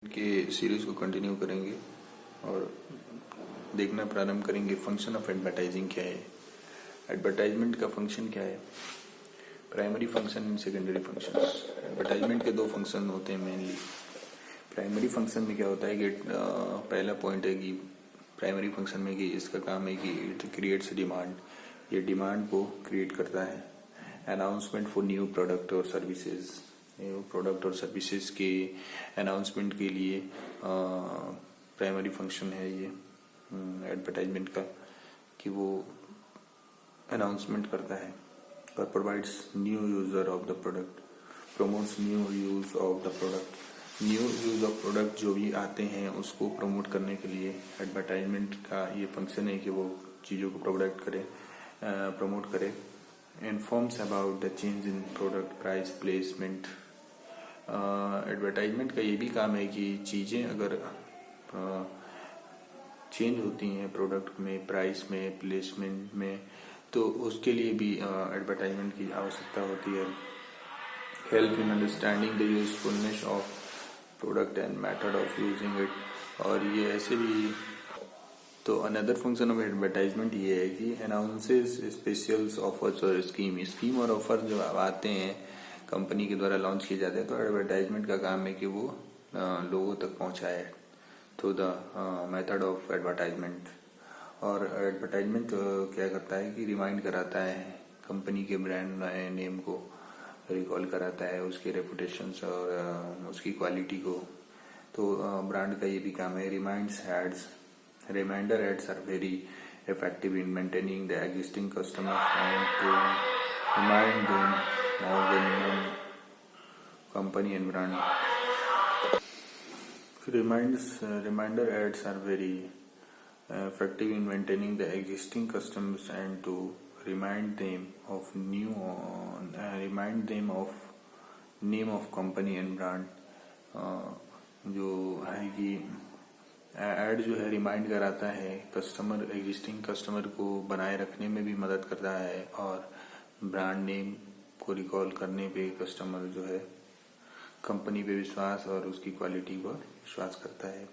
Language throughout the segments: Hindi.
के सीरीज को कंटिन्यू करेंगे और देखना प्रारंभ करेंगे फंक्शन ऑफ एडवर्टाइजिंग क्या है। एडवर्टाइजमेंट का फंक्शन क्या है, primary function and secondary functions. Advertisement के दो फंक्शन होते हैं मेनली। प्राइमरी फंक्शन में क्या होता है कि पहला पॉइंट है कि प्राइमरी फंक्शन में कि इसका काम है कि इट क्रिएट्स डिमांड, ये डिमांड को क्रिएट करता है। अनाउंसमेंट फॉर न्यू प्रोडक्ट और सर्विसेज, प्रोडक्ट और सर्विसेज के अनाउंसमेंट के लिए प्राइमरी फंक्शन है ये एडवर्टाइजमेंट का, कि वो अनाउंसमेंट करता है। और provides new user of the product, promotes new use of the product. New use of product जो भी आते हैं उसको प्रमोट करने के लिए एडवर्टाइजमेंट का ये फंक्शन है कि वो चीज़ों को प्रोडक्ट करे, प्रमोट करे। Informs about the change in product price placement. Advertisement का ये भी काम है कि चीज़ें अगर चेंज होती हैं प्रोडक्ट में, प्राइस में, प्लेसमेंट में, तो उसके लिए भी एडवर्टाइजमेंट की आवश्यकता होती है। Help in understanding the usefulness of product and method of using it. और ये ऐसे भी तो अनदर फंक्शन ऑफ एडवर्टाइजमेंट ये है कि अनाउंसेस स्पेशल्स ऑफर्स और स्कीम और ऑफर जो आते हैं कंपनी के द्वारा लॉन्च किए जाते हैं, तो एडवर्टाइजमेंट का काम है कि वो लोगों तक पहुंचाए through the method of advertisement. और एडवर्टाइजमेंट क्या करता है कि रिमाइंड कराता है कंपनी के ब्रांड नेम को, रिकॉल कराता है उसके रेपुटेशन और उसकी क्वालिटी को। तो ब्रांड का ये भी काम है। Reminds ads, reminder ads are very effective in maintaining the existing customers and to remind them of the new company and brand. Reminder ads are very effective in maintaining the existing customers and to remind them of name of company and brand. जो है कि एड जो है रिमाइंड कराता है कस्टमर, एग्जिस्टिंग कस्टमर को बनाए रखने में भी मदद करता है और ब्रांड नेम को रिकॉल करने पे कस्टमर जो है कंपनी पे विश्वास और उसकी क्वालिटी पर विश्वास करता है।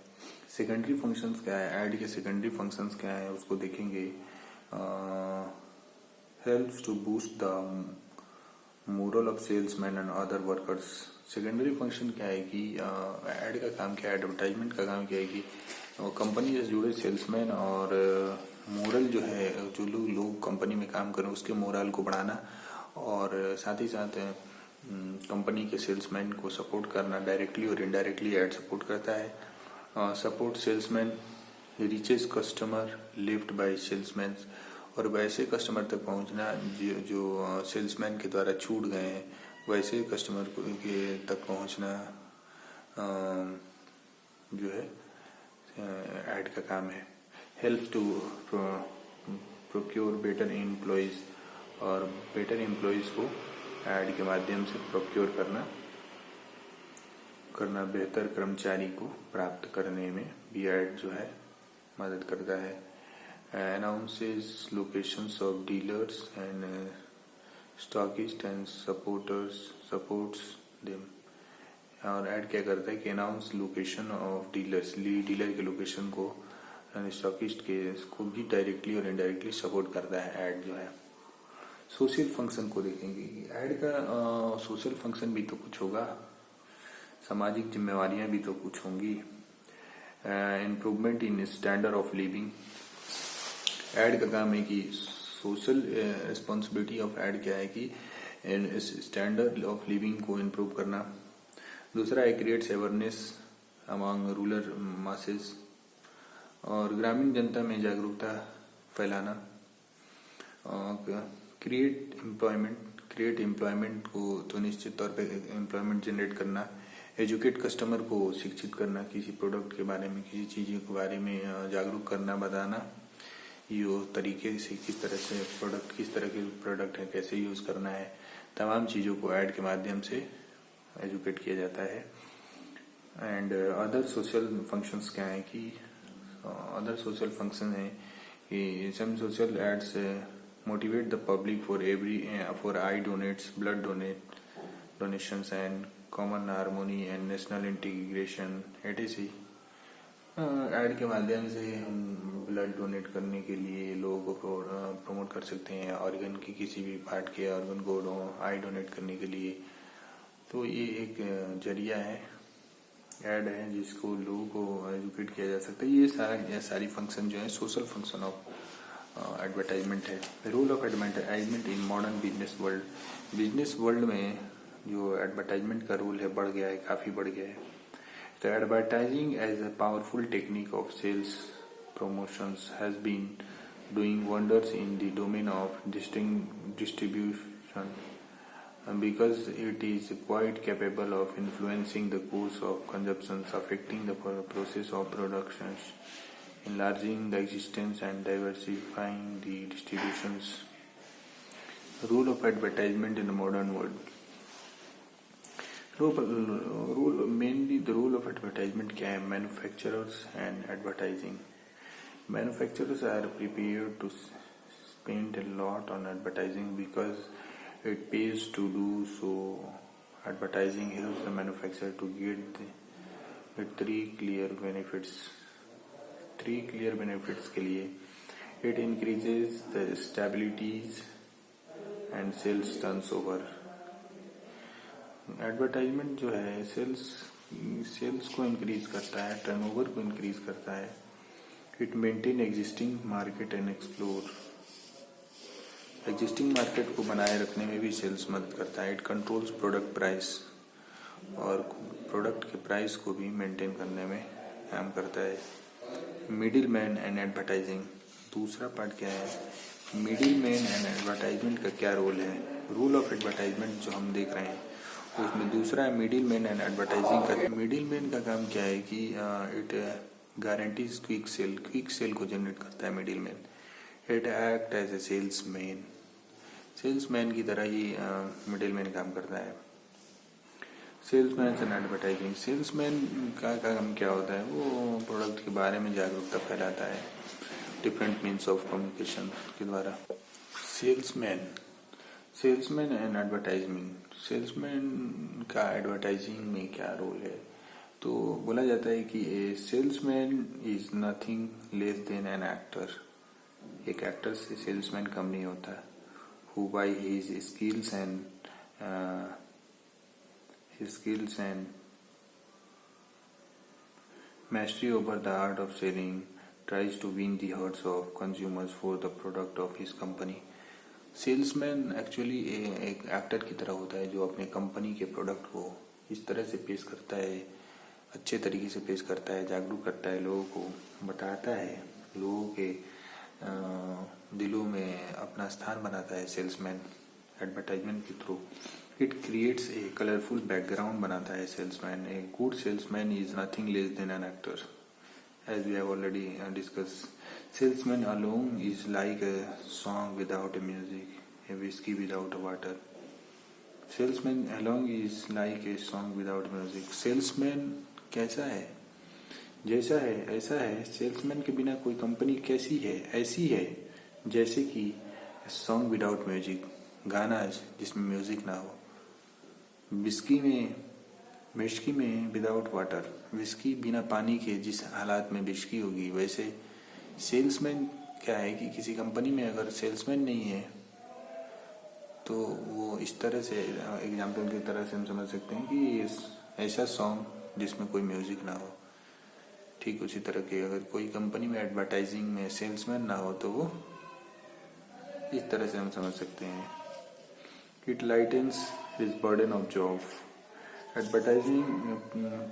सेकेंडरी फंक्शंस क्या है, ऐड के सेकेंडरी फंक्शंस क्या है उसको देखेंगे। Helps to boost the morale of salesman and other workers. Secondary function क्या है कि ऐड का काम क्या है, एडवर्टाइजमेंट का काम क्या है कि कंपनी से जुड़े सेल्समैन और मोरल जो है, जो लोग कंपनी में काम करें उसके मोरल को बढ़ाना, और साथ ही साथ कंपनी के सेल्समैन को सपोर्ट करना। डायरेक्टली और इनडायरेक्टली ऐड सपोर्ट करता है। Support salesman reaches customer left by salesman, और वैसे कस्टमर तक पहुंचना जो सेल्समैन के द्वारा छूट गए हैं, वैसे कस्टमर के तक पहुंचना जो है ऐड का काम है। Help to procure better employees, और बेटर एम्प्लॉयज को ऐड के माध्यम से प्रोक्योर करना बेहतर कर्मचारी को प्राप्त करने में भी ऐड जो है मदद करता है। Announces locations of dealers and stockists and supports them। और ऐड क्या करता है कि announce location of dealers, dealer के लोकेशन को स्टॉकिस्ट के को भी डायरेक्टली और इनडायरेक्टली सपोर्ट करता है ऐड जो है। सोशल फंक्शन को देखेंगे। ऐड का सोशल फंक्शन भी तो कुछ होगा, सामाजिक जिम्मेवारियां भी तो कुछ होंगी। Improvement in standard of living. Add का काम है कि सोशल रिस्पॉन्सिबिलिटी ऑफ ऐड क्या है कि स्टैंडर्ड ऑफ लिविंग को इम्प्रूव करना। दूसरा है creates awareness among rural masses, और ग्रामीण जनता में जागरूकता फैलाना। क्रिएट एम्प्लॉयमेंट को तो निश्चित तौर पे एम्प्लॉयमेंट जनरेट करना। एजुकेट कस्टमर को शिक्षित करना, किसी प्रोडक्ट के बारे में, किसी चीज़ के बारे में जागरूक करना, बताना यो तरीके से किस तरह से प्रोडक्ट, किस तरह के प्रोडक्ट है, कैसे यूज करना है, तमाम चीज़ों को ऐड के माध्यम से एजुकेट किया जाता है। एंड अदर सोशल फंक्शंस क्या है कि अदर सोशल फंक्शन है कि some social ads motivate the public for eye donates, blood donations and common harmony and national integration ETC. Ad के माध्यम से हम ब्लड डोनेट करने के लिए लोगों को प्रमोट कर सकते हैं, ऑर्गन की किसी भी पार्ट के ऑर्गन को आई डोनेट करने के लिए। तो ये एक जरिया है, ऐड है, जिसको लोगों को एजुकेट किया जा सकता है। ये सारी फंक्शन जो है सोशल फंक्शन ऑफ एडवर्टाइजमेंट है। Role of advertisement in modern business world में जो एडवर्टाइजमेंट का रोल है बढ़ गया है, काफ़ी बढ़ गया है। The advertising as a powerful technique of sales promotions has been doing wonders in the domain of distribution because it is quite capable of influencing the course of consumption, affecting the process of productions, enlarging the existence and diversifying the distributions. Role of advertisement in the modern world. Mainly the role of advertisement क्या है? Manufacturers and advertising. Manufacturers are prepared to spend a lot on advertising because it pays to do so. Advertising helps the manufacturer to get three clear benefits. Three clear benefits के लिए it increases the stabilities and sales turnover. Advertisement जो है सेल्स को इंक्रीज करता है, टर्नओवर को इंक्रीज करता है। It maintain existing market and explore. Existing market को बनाए रखने में भी सेल्स मदद करता है। इट कंट्रोल्स प्रोडक्ट प्राइस, और प्रोडक्ट के प्राइस को भी मेंटेन करने में काम करता है। Middle man and advertising. दूसरा पार्ट क्या है? मिडिल मैन एंड एडवर्टाइजमेंट का क्या रोल है? रूल ऑफ एडवर्टाइजमेंट जो हम देख रहे हैं उसमें दूसरा है मिडिल मैन एंड एडवर्टाइजिंग का। मिडिल मैन का काम क्या है कि इट गारंटीज क्विक सेल को जनरेट करता है middle man. It act as a salesman की तरह ही मिडिल मैन काम करता है। Salesman and advertising. सेल्समैन का काम क्या होता है? वो प्रोडक्ट के बारे में जागरूकता फैलाता है डिफरेंट मीन्स ऑफ कम्युनिकेशन के द्वारा। Salesman and advertisement. सेल्समैन का एडवर्टाइजिंग में क्या रोल है? तो बोला जाता है कि ए salesman is nothing less than an actor. एक एक्टर से सेल्समैन कम नहीं होता। Who by his skills and mastery over the art of selling tries to win the hearts of consumers for the product of his company. Salesman actually एक एक्टर की तरह होता है जो अपने कंपनी के प्रोडक्ट को इस तरह से पेश करता है, अच्छे तरीके से पेश करता है, जागरूक करता है, लोगों को बताता है, लोगों के दिलों में अपना स्थान बनाता है सेल्समैन एडवर्टाइजमेंट के through. It creates a colourful background बनाता है salesman. A good salesman is nothing less than an actor, as we have already discussed. Salesman alone is like a song without a music, a whiskey without a water. Salesman alone is like a song without music. Salesman कैसा है? जैसा है ऐसा है। सेल्समैन के बिना कोई कंपनी कैसी है? ऐसी है जैसे कि सॉन्ग विदाउट म्यूजिक, गाना जिसमें म्यूजिक ना हो। विस्की में विदाउट वाटर, विस्की बिना पानी के जिस हालात में विस्की होगी, वैसे सेल्समैन क्या है कि किसी कंपनी में अगर सेल्समैन नहीं है तो वो इस तरह से एग्जाम्पल की तरह से हम समझ सकते हैं कि ऐसा सॉन्ग जिसमें कोई म्यूजिक ना हो। ठीक उसी तरह के अगर कोई कंपनी में एडवर्टाइजिंग में सेल्समैन ना हो तो वो इस तरह से हम समझ सकते हैं। It lightens his burden of job. Advertising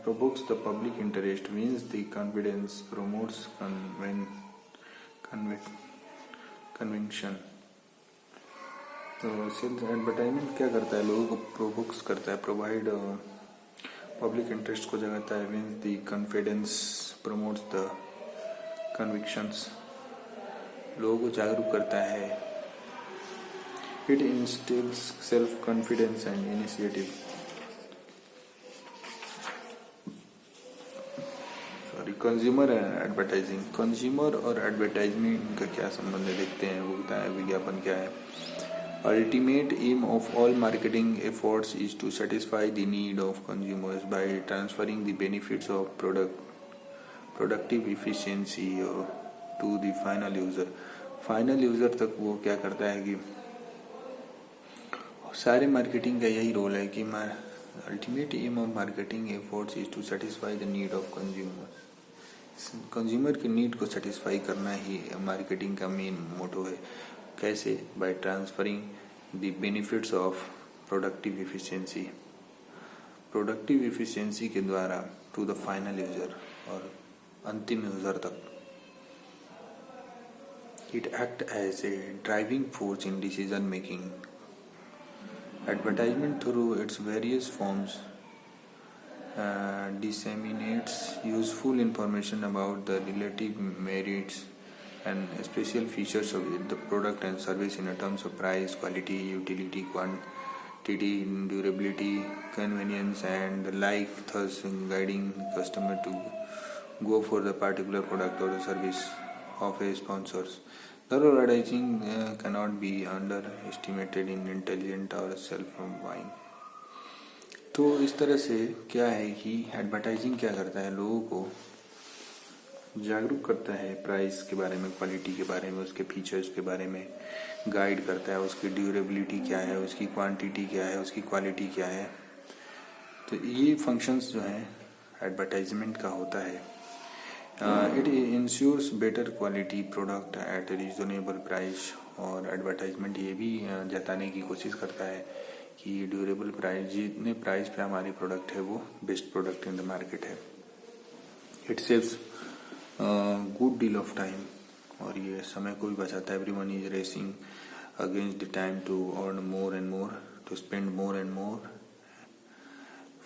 provokes the public interest, wins the confidence, promotes conviction. तो सेल्स एडवर्टाइजमेंट क्या करता है? लोगों को प्रोवोक्स करता है, प्रोवाइड पब्लिक इंटरेस्ट को जगाता है, wins the confidence, promotes the convictions, लोगों को जागरूक करता है। It instils self confidence and initiative. Consumer advertising. Consumer और एडवर्टाइजमेंट का क्या संबंध है देखते हैं। वो बताया विज्ञापन क्या है। Ultimate aim of all marketing efforts is to satisfy the need of consumers by transferring the benefits of productive efficiency to the final user. Final user तक वो क्या करता है कि सारे मार्केटिंग का यही रोल है कि ultimate aim of marketing efforts is to satisfy the need of consumer. Consumer की नीड को सेटिस्फाई करना ही मार्केटिंग का मेन मोटो है. कैसे? By transferring the benefits of productive efficiency के द्वारा टू द फाइनल यूजर और अंतिम यूजर तक. It act as a driving force in decision making. Advertisement through its various forms disseminates useful information about the relative merits and special features of the product and service in terms of price, quality, utility, quantity, durability, convenience, and the like, thus guiding customer to go for the particular product or the service of a sponsors. Thorough advertising cannot be underestimated in intelligent or self-buying. तो इस तरह से क्या है कि एडवर्टाइजिंग क्या करता है, लोगों को जागरूक करता है प्राइस के बारे में, क्वालिटी के बारे में, उसके फीचर्स के बारे में गाइड करता है, उसकी ड्यूरेबिलिटी क्या है, उसकी क्वांटिटी क्या है, उसकी क्वालिटी क्या है. तो ये फंक्शंस जो है एडवर्टाइजमेंट का होता है. It ensures better quality product at a reasonable price. और एडवर्टाइजमेंट ये भी जताने की कोशिश करता है कि ड्यूरेबल प्राइस, जितने प्राइस पे हमारी प्रोडक्ट है वो best product in the market है. It saves good deal of time. और ये समय को भी बचाता है. Everyone is racing against the time to earn more and more, to spend more and more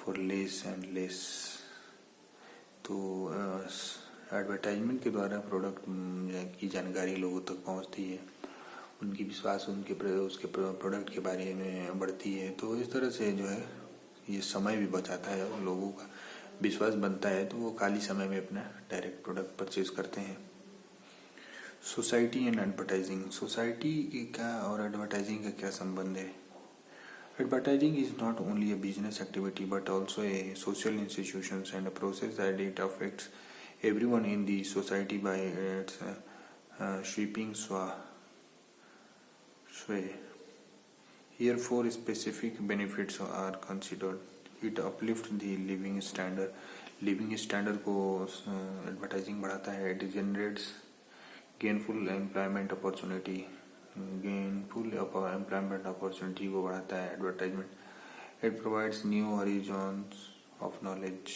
for less and less. तो एडवर्टाइजमेंट के द्वारा प्रोडक्ट की जानकारी लोगों तक पहुंचती है, उनकी विश्वास उसके प्रोडक्ट के बारे में बढ़ती है. तो इस तरह से जो है ये समय भी बचाता है और लोगों का विश्वास बनता है, तो वो खाली समय में अपना डायरेक्ट प्रोडक्ट परचेज करते हैं. Society and advertising. सोसाइटी का और एडवर्टाइजिंग का क्या संबंध है? Advertising is not only a business activity but also a social institution and a process that it affects everyone in the society by its sweeping sway. Here four specific benefits are considered. It uplifts the living standard. Living standard को advertising बढ़ाता है. It generates gainful employment opportunity. को बढ़ाता है advertisement. It provides new horizons of knowledge.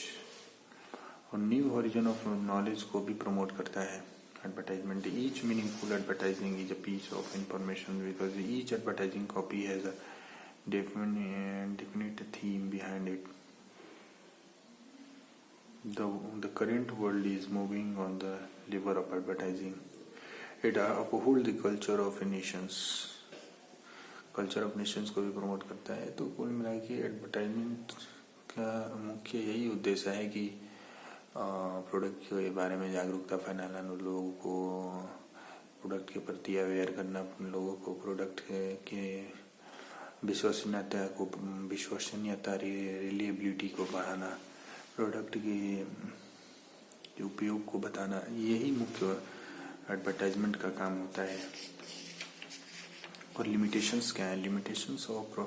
और न्यू हॉरिजन ऑफ नॉलेज को भी प्रमोट करता है advertisement. Each meaningful advertising is a piece of information because each advertising copy has a definite theme behind it. The current world is moving on the lever of advertising. It upholds the culture of nations. Culture of Nations को भी प्रमोट करता है. तो कुल मिला के एडवर्टाइजमेंट का मुख्य यही उद्देश्य है कि प्रोडक्ट के बारे में जागरूकता फैलाना, लोगों को प्रोडक्ट के प्रति अवेयर करना, लोगों को प्रोडक्ट के विश्वसनीयता रिलिएबिलिटी को बढ़ाना, प्रोडक्ट के उपयोग को बताना. यही मुख्य एडवर्टाइजमेंट का काम होता है. और लिमिटेशंस क्या है? लिमिटेशंस ऑफ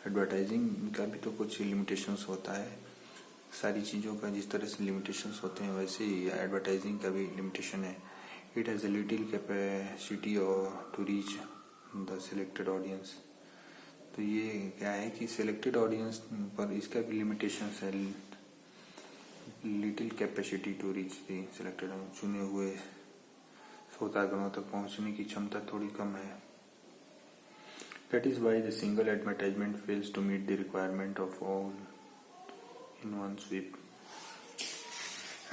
एडवर्टाइजिंग का भी तो कुछ लिमिटेशंस होता है. सारी चीज़ों का जिस तरह से लिमिटेशंस होते हैं वैसे ही एडवर्टाइजिंग का भी लिमिटेशन है. It has a little capacity to reach the selected audience. तो ये क्या है कि सिलेक्टेड ऑडियंस पर इसका भी लिमिटेशंस है. Little capacity to reach the selected, चुने हुए श्रोतागणों तक पहुंचने की क्षमता थोड़ी कम है. That is why the single advertisement fails to meet the requirement of all in one sweep.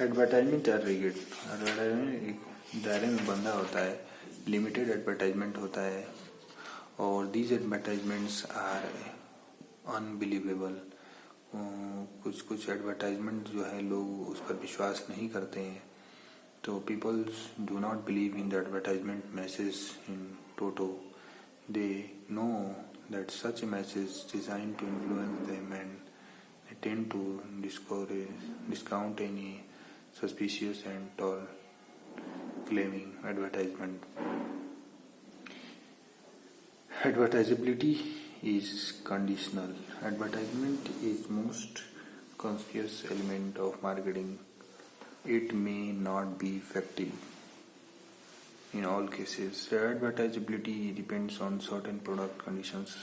Advertisement target. Advertisement एक दायरे में बंधा होता है, लिमिटेड एडवर्टाइजमेंट होता है और दीज एडवर्टाइजमेंट्स आर अनबिलीवेबल. कुछ एडवर्टाइजमेंट जो है लोग उस पर विश्वास नहीं करते हैं. तो people do not believe in the advertisement message in toto. They know that such a message is designed to influence them, and they tend to discount any suspicious and tall claiming advertisement. Advertisability is conditional. Advertisement is most conspicuous element of marketing. It may not be effective in all cases. Advertisability depends on certain product conditions,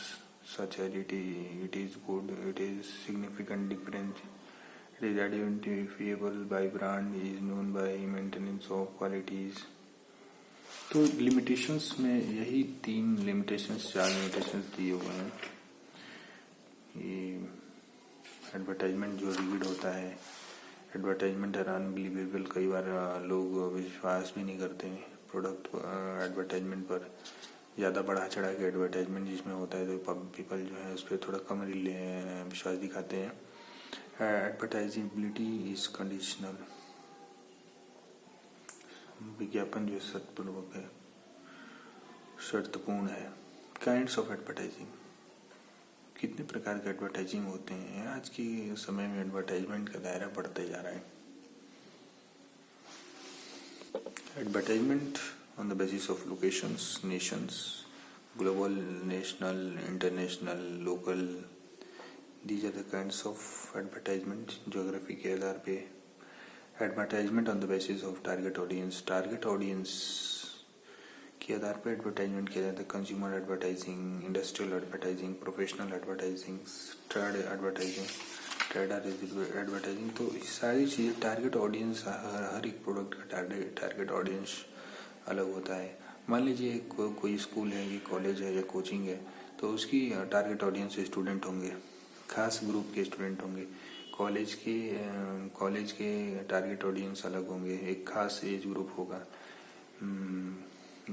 such as it is good, it is significant difference, it is identifiable by brand, is known by maintenance of qualities. तो लिमिटेशंस में यही 4 लिमिटेशंस दिए हुए हैं. ये एडवर्टाइजमेंट जो रीड होता है, एडवर्टाइजमेंट आर अनबिलीवेबल. कई बार लोग विश्वास भी नहीं करते प्रोडक्ट एडवर्टाइजमेंट पर. ज़्यादा बढ़ा चढ़ा के एडवर्टाइजमेंट जिसमें होता है तो पीपल जो है उस पर थोड़ा कम विश्वास दिखाते हैं. एडवर्टाइजिबिलिटी इज कंडीशनल. विज्ञापन जो सतपूर्वक है, शर्तपूर्ण है. Kinds of advertising. कितने प्रकार के एडवर्टाइजिंग होते हैं. आज के समय में एडवर्टाइजमेंट का दायरा बढ़ते जा रहा है. Advertisement on the basis of locations, nations, global, national, international, local. These are the kinds of advertisement. Geography के आधार पे. Advertisement on the basis of target audience. Target audience के आधार पर एडवर्टाइजमेंट किया जाता है. Consumer advertising, industrial advertising, professional advertising, trade advertising, trader advertising. तो सारी चीज़ें टारगेट ऑडियंस, हर एक प्रोडक्ट का टारगेट ऑडियंस अलग होता है. मान लीजिए कोई स्कूल है, ये कॉलेज है या कोचिंग है, तो उसकी टारगेट ऑडियंस स्टूडेंट होंगे, खास ग्रुप के स्टूडेंट होंगे. कॉलेज के टारगेट ऑडियंस अलग होंगे, एक खास एज ग्रुप होगा.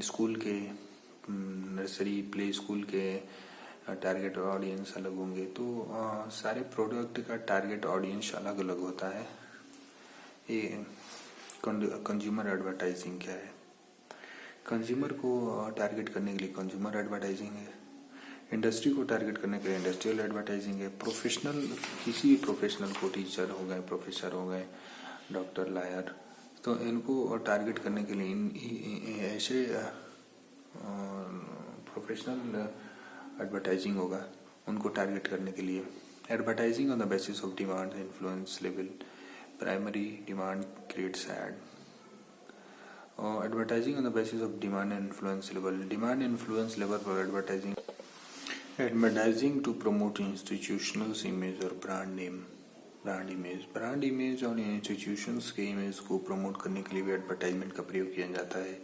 स्कूल के, नर्सरी, प्ले स्कूल के टारगेट ऑडियंस अलग होंगे. तो सारे प्रोडक्ट का टारगेट ऑडियंस अलग अलग होता है. ये कंज्यूमर एडवर्टाइजिंग क्या है? कंज्यूमर को टारगेट करने के लिए कंज्यूमर एडवर्टाइजिंग है. इंडस्ट्री को टारगेट करने के लिए इंडस्ट्रियल एडवर्टाइजिंग है. प्रोफेशनल, किसी भी प्रोफेशनल को, टीचर हो गए, प्रोफेसर हो गए, डॉक्टर, लॉयर, तो इनको टारगेट करने के लिए ऐसे प्रोफेशनल एडवर्टाइजिंग होगा उनको टारगेट करने के लिए. Advertising on the basis of demand influence level. Primary demand creates ad. और advertising on the basis of demand influence level. Demand influence level for advertising. Advertising to promote institutional image और ब्रांड नेम. ब्रांड इमेज और इंस्टीट्यूशंस के इमेज को प्रमोट करने के लिए भी एडवर्टाइजमेंट का प्रयोग किया जाता है.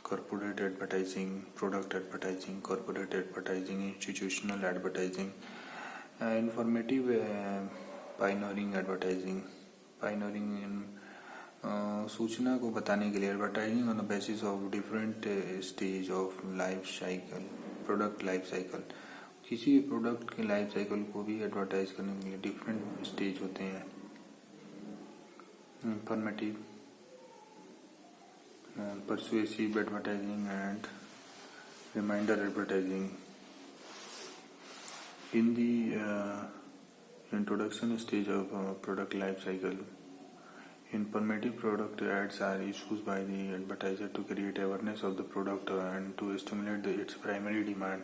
Corporate advertising, product advertising, corporate advertising, institutional advertising, informative pioneering advertising. Pioneering सूचना को बताने के लिए. Advertising on the basis of different stage of life cycle. Product life cycle. किसी भी प्रोडक्ट के लाइफ साइकिल को भी एडवर्टाइज करने के लिए डिफरेंट स्टेज होते हैं. Informative, persuasive advertising and reminder advertising. In the introduction stage of product life cycle, informative product ads are used by the advertiser to create awareness of the product and to stimulate its primary demand.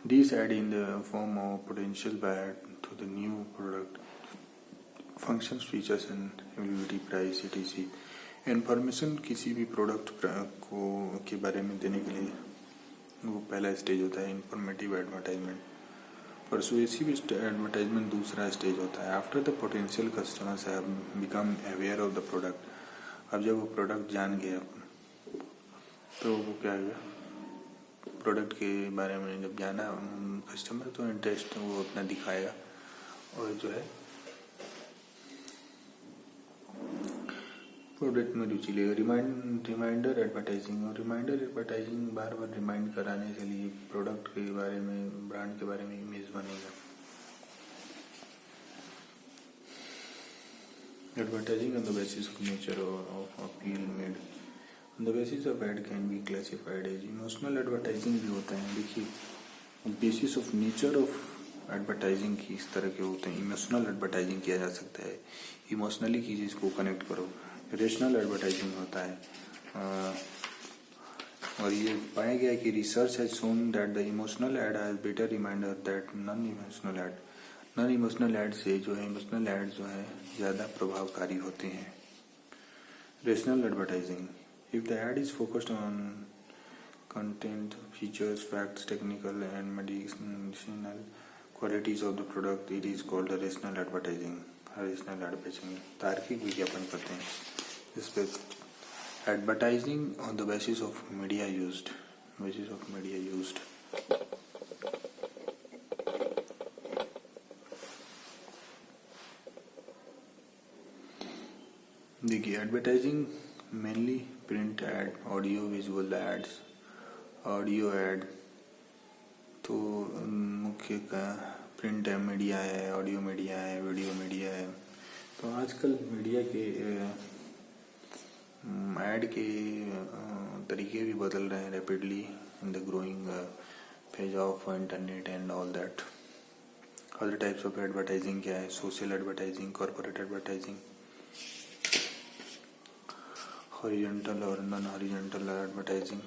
These ads in the form of potential buyer to the new product, functions, features and availability, price, etc. Information किसी भी प्रोडक्ट को के बारे में देने के लिए वो पहला स्टेज होता है, इंफॉर्मेटिव एडवर्टाइजमेंट. परसुएसिव एडवर्टाइजमेंट दूसरा स्टेज होता है. After the potential customers have become aware of the product. अब जब वो प्रोडक्ट जान गया तो वो क्या हुआ, प्रोडक्ट के बारे में जब जाना कस्टमर तो इंटरेस्ट वो अपना दिखाएगा और जो है प्रोडक्ट में रुचि लेगा. Reminder advertising. और रिमाइंडर एडवर्टाइजिंग बार बार रिमाइंड कराने के लिए प्रोडक्ट के बारे में, ब्रांड के बारे में इमेज बनेगा. Advertising on the basis of nature of appeal made. The basis of ad can be classified as emotional advertising भी होता है। देखिए basis of nature of advertising की इस तरह के होते हैं। इमोशनल एडवर्टाइजिंग किया जा सकता है, इमोशनली किसी चीज़ को कनेक्ट करो। रेशनल एडवर्टाइजिंग होता है और ये पाया गया कि research has shown that the emotional ad has better reminder that non emotional ad से जो है इमोशनल एड जो है ज़्यादा प्रभावकारी होते हैं। Rational advertising, if the ad is focused on content, features, facts, technical and medicinal qualities of the product, it is called rational advertising. Rational advertising तार्किक विज्ञापन करते हैं। इस पे advertising on the basis of media used, देखिए advertising mainly print ad, audio visual ads. Audio ad तो मुख्य का प्रिंट है, मीडिया है, ऑडियो मीडिया है, वीडियो मीडिया है। तो आजकल मीडिया के ऐड के तरीके भी बदल रहे हैं rapidly in the growing phase of internet and all that. Other types of advertising क्या है? Social advertising, corporate advertising, horizontal और नॉन हॉरिजॉन्टल एडवर्टाइजिंग।